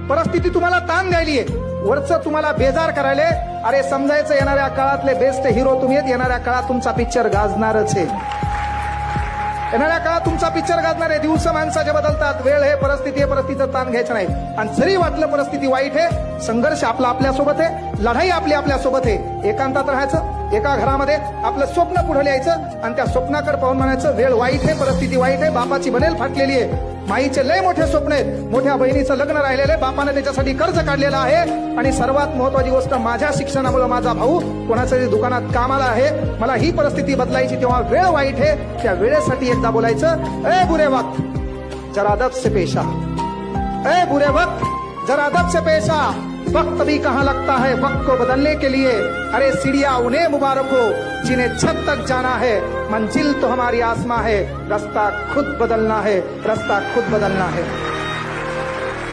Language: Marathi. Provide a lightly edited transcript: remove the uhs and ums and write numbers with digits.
परिस्थिती तुम्हाला ताण द्यायली आहे, वरचं तुम्हाला बेजार करायले. अरे समजायचं येणाऱ्या काळातले बेस्ट हिरो तुम्ही आहेत. येणाऱ्या काळात तुमचा पिक्चर गाजणारच आहे. येणाऱ्या काळात तुमचा पिक्चर गाजणार आहे. दिवस माणसाचे बदलतात, वेळ हे परिस्थिती आहे, परिस्थितीचं ताण घ्यायचं नाही. आणि जरी वाटलं परिस्थिती वाईट आहे, संघर्ष आपला आपल्यासोबत आहे, लढाई आपली आपल्यासोबत आहे. एकांतात राहायचं, एका घरामध्ये आपलं स्वप्न पुढे लिहायचं आणि त्या स्वप्नाकडे पाहून म्हणायचं वेळ वाईट आहे, परिस्थिती वाईट आहे, बापाची बनेल फाटलेली आहे, माईचे लय मोठे स्वप्न आहेत, मोठ्या बहिणीचं लग्न राहिलेलं आहे, बापाने त्याच्यासाठी कर्ज काढलेलं आहे. आणि सर्वात महत्वाची गोष्ट, माझ्या शिक्षणामुळे माझा भाऊ कोणाच्या दुकानात कामाला आहे, मला ही परिस्थिती बदलायची, तेव्हा वेळ वाईट आहे. त्या वेळेसाठी एकदा बोलायचं, ए बुरे वक्त जरा अदब से पेशा, ए बुरे वक्त जरा अदब से पेशा, वक्त भी कहाँ लगता है वक्त को बदलने के लिए. अरे सीढ़ियां उन्हें मुबारक हो जिन्हें छत तक जाना है, मंजिल तो हमारी आसमां है, रास्ता खुद बदलना है, रास्ता खुद बदलना है.